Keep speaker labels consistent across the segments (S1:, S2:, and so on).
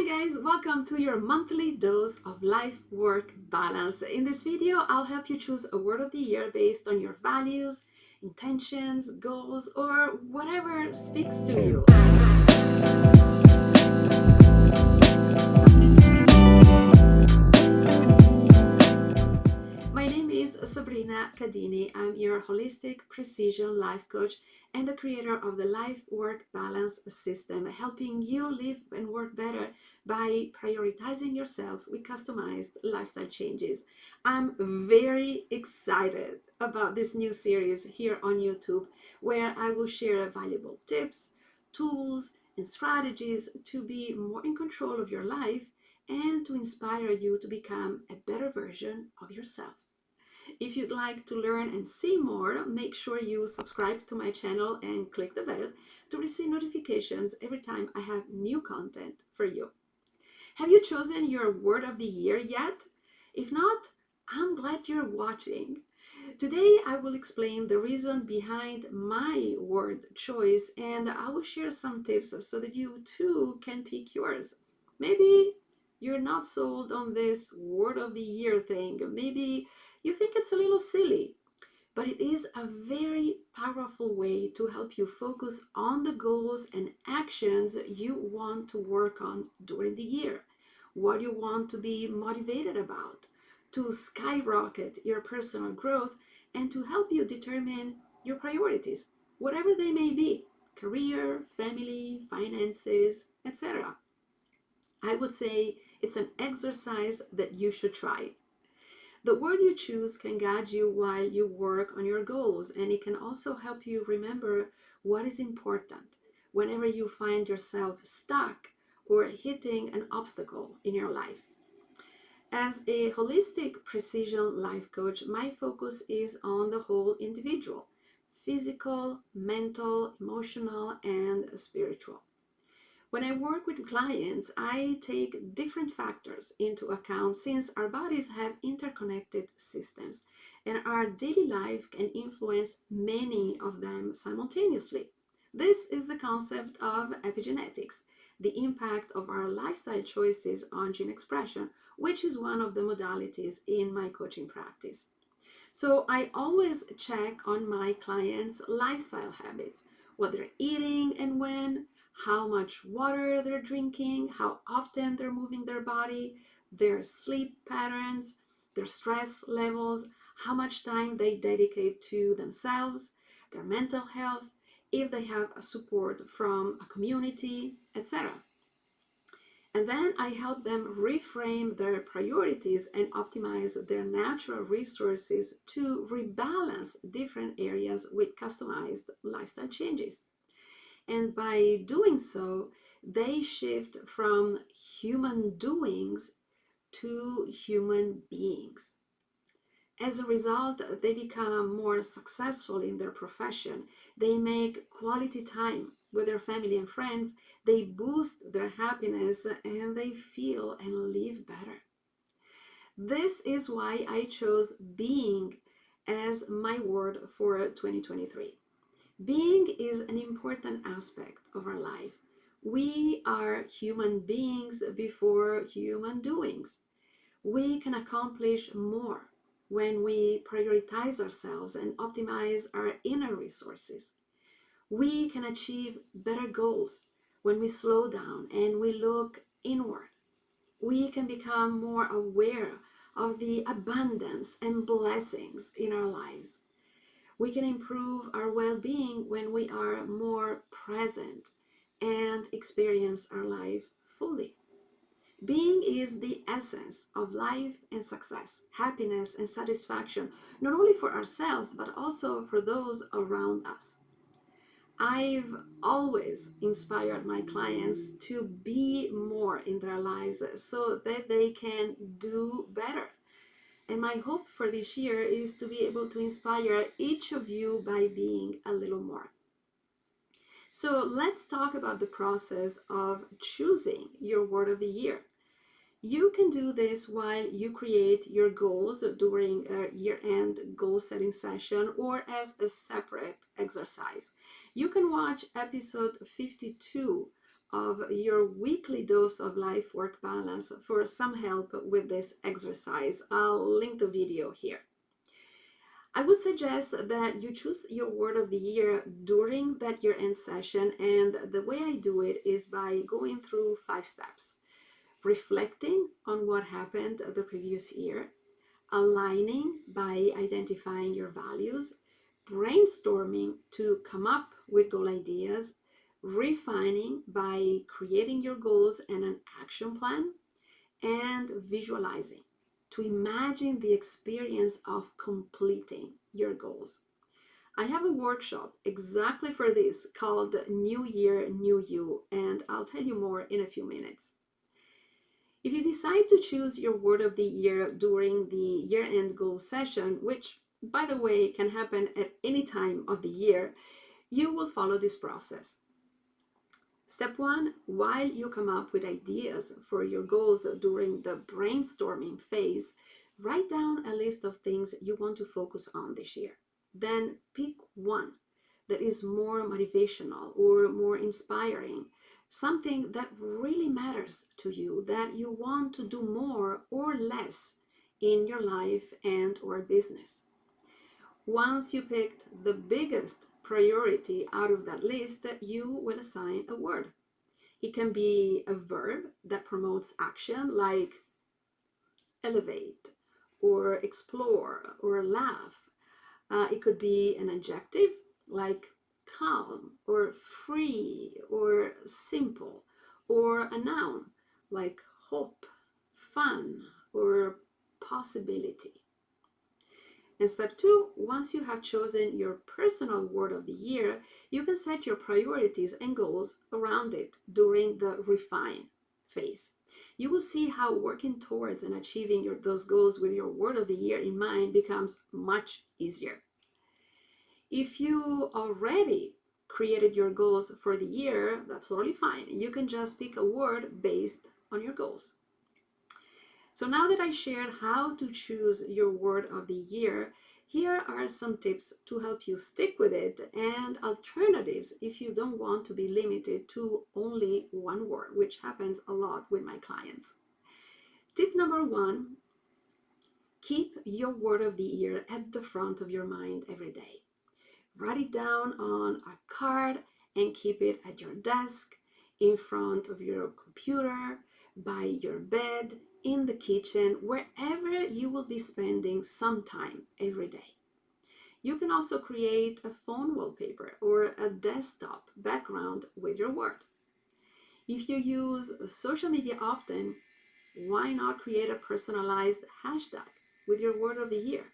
S1: Hi guys, welcome to your monthly dose of life-work balance. In this video, I'll help you choose a word of the year based on your values, intentions, goals, or whatever speaks to you. My name is Sabrina Cadini. I'm your holistic precision life coach and the creator of the Life Work Balance System, helping you live and work better by prioritizing yourself with customized lifestyle changes. I'm very excited about this new series here on YouTube, where I will share valuable tips, tools, and strategies to be more in control of your life and to inspire you to become a better version of yourself. If you'd like to learn and see more, make sure you subscribe to my channel and click the bell to receive notifications every time I have new content for you. Have you chosen your word of the year yet? If not, I'm glad you're watching. Today, I will explain the reason behind my word choice, and I will share some tips so that you too can pick yours. Maybe you're not sold on this word of the year thing. Maybe you think it's a little silly, but it is a very powerful way to help you focus on the goals and actions you want to work on during the year, what you want to be motivated about, to skyrocket your personal growth, and to help you determine your priorities, whatever they may be: career, family, finances, etc. I would say it's an exercise that you should try. The word you choose can guide you while you work on your goals, and it can also help you remember what is important whenever you find yourself stuck or hitting an obstacle in your life. As a holistic precision life coach, my focus is on the whole individual: physical, mental, emotional, and spiritual. When I work with clients, I take different factors into account since our bodies have interconnected systems and our daily life can influence many of them simultaneously. This is the concept of epigenetics, the impact of our lifestyle choices on gene expression, which is one of the modalities in my coaching practice. So I always check on my clients' lifestyle habits, what they're eating and when, how much water they're drinking, how often they're moving their body, their sleep patterns, their stress levels, how much time they dedicate to themselves, their mental health, if they have a support from a community, etc. And then I help them reframe their priorities and optimize their natural resources to rebalance different areas with customized lifestyle changes. And by doing so, they shift from human doings to human beings. As a result, they become more successful in their profession. They make quality time with their family and friends. They boost their happiness and they feel and live better. This is why I chose being as my word for 2023. Being is an important aspect of our life. We are human beings before human doings. We can accomplish more when we prioritize ourselves and optimize our inner resources. We can achieve better goals when we slow down and we look inward. We can become more aware of the abundance and blessings in our lives. We can improve our well-being when we are more present and experience our life fully. Being is the essence of life and success, happiness and satisfaction, not only for ourselves, but also for those around us. I've always inspired my clients to be more in their lives so that they can do better. And my hope for this year is to be able to inspire each of you by being a little more. So let's talk about the process of choosing your word of the year. You can do this while you create your goals during a year-end goal setting session or as a separate exercise. You can watch episode 52 of your weekly dose of life work balance for some help with this exercise. I'll link the video here. I would suggest that you choose your word of the year during that year-end session, and the way I do it is by going through 5 steps. Reflecting on what happened the previous year, aligning by identifying your values, brainstorming to come up with goal ideas, refining by creating your goals and an action plan, and visualizing to imagine the experience of completing your goals. I have a workshop exactly for this called New Year, New You, and I'll tell you more in a few minutes. If you decide to choose your word of the year during the year-end goal session, which by the way can happen at any time of the year, you will follow this process. Step 1, while you come up with ideas for your goals during the brainstorming phase, write down a list of things you want to focus on this year. Then pick one that is more motivational or more inspiring, something that really matters to you, that you want to do more or less in your life and or business. Once you picked the biggest priority out of that list, you will assign a word. It can be a verb that promotes action, like elevate or explore or laugh. It could be an adjective like calm or free or simple, or a noun like hope, fun, or possibility. And step 2, once you have chosen your personal word of the year, you can set your priorities and goals around it during the refine phase. You will see how working towards and achieving those goals with your word of the year in mind becomes much easier. If you already created your goals for the year, that's totally fine. You can just pick a word based on your goals. So now that I shared how to choose your word of the year, here are some tips to help you stick with it and alternatives if you don't want to be limited to only one word, which happens a lot with my clients. Tip number 1, keep your word of the year at the front of your mind every day. Write it down on a card and keep it at your desk, in front of your computer, by your bed, in the kitchen, wherever you will be spending some time every day. You can also create a phone wallpaper or a desktop background with your word. If you use social media often, why not create a personalized hashtag with your word of the year?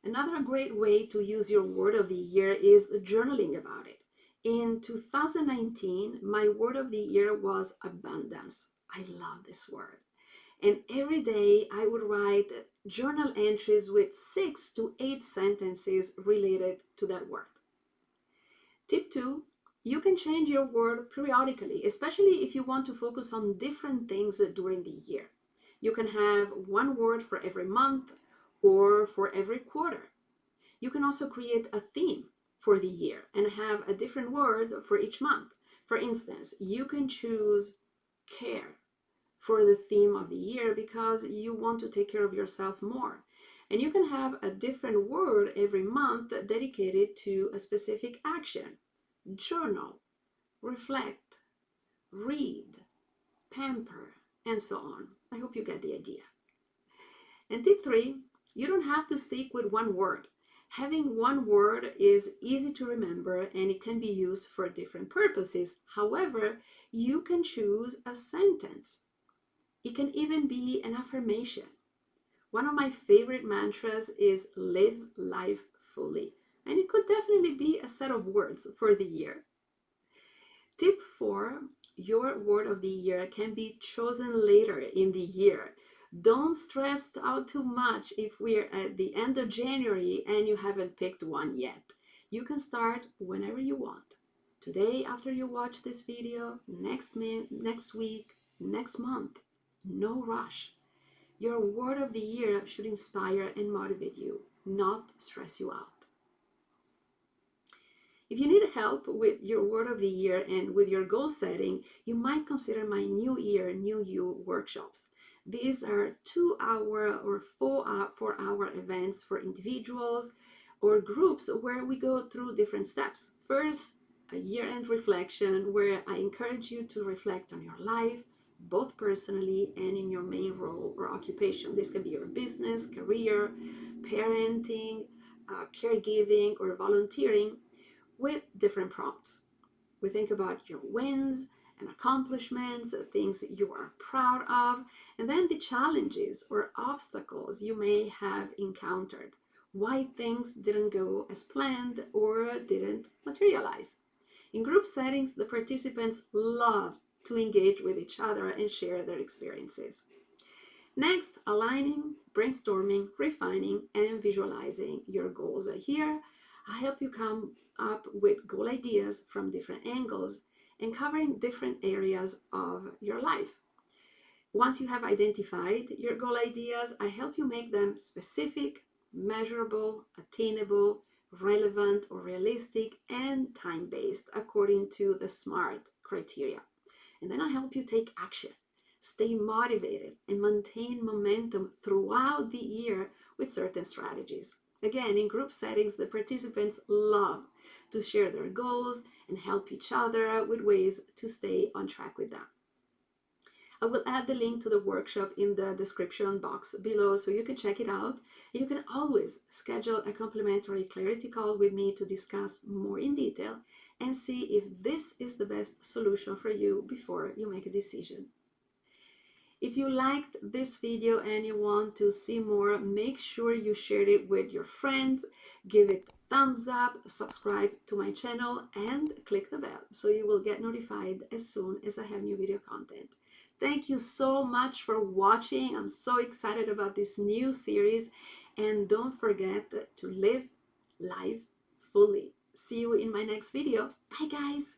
S1: Another great way to use your word of the year is journaling about it. In 2019, my word of the year was abundance. I love this word. And every day I would write journal entries with 6 to 8 sentences related to that word. Tip 2, you can change your word periodically, especially if you want to focus on different things during the year. You can have one word for every month or for every quarter. You can also create a theme for the year and have a different word for each month. For instance, you can choose care for the theme of the year because you want to take care of yourself more. And you can have a different word every month dedicated to a specific action. Journal, reflect, read, pamper, and so on. I hope you get the idea. And tip 3, you don't have to stick with one word. Having one word is easy to remember and it can be used for different purposes. However, you can choose a sentence. It can even be an affirmation. One of my favorite mantras is live life fully, and it could definitely be a set of words for the year. Tip 4, your word of the year can be chosen later in the year. Don't stress out too much if we're at the end of January and you haven't picked one yet. You can start whenever you want. Today, after you watch this video, next week, next month. No rush. Your word of the year should inspire and motivate you, not stress you out. If you need help with your word of the year and with your goal setting, you might consider my New Year, New You workshops. These are 2 hour or 4 hour events for individuals or groups where we go through different steps. First, a year end reflection where I encourage you to reflect on your life, both personally and in your main role or occupation. This can be your business, career, parenting, caregiving, or volunteering with different prompts. We think about your wins and accomplishments, things that you are proud of, and then the challenges or obstacles you may have encountered, why things didn't go as planned or didn't materialize. In group settings, the participants love to engage with each other and share their experiences. Next, aligning, brainstorming, refining, and visualizing your goals. Here, I help you come up with goal ideas from different angles and covering different areas of your life. Once you have identified your goal ideas, I help you make them specific, measurable, attainable, relevant or realistic, and time based according to the SMART criteria. And then I help you take action, stay motivated, and maintain momentum throughout the year with certain strategies. Again, in group settings, the participants love to share their goals and help each other with ways to stay on track with them. I will add the link to the workshop in the description box below so you can check it out. You can always schedule a complimentary clarity call with me to discuss more in detail and see if this is the best solution for you before you make a decision. If you liked this video and you want to see more, make sure you share it with your friends, give it a thumbs up, subscribe to my channel, and click the bell so you will get notified as soon as I have new video content. Thank you so much for watching. I'm so excited about this new series, and don't forget to live life fully. See you in my next video. Bye guys.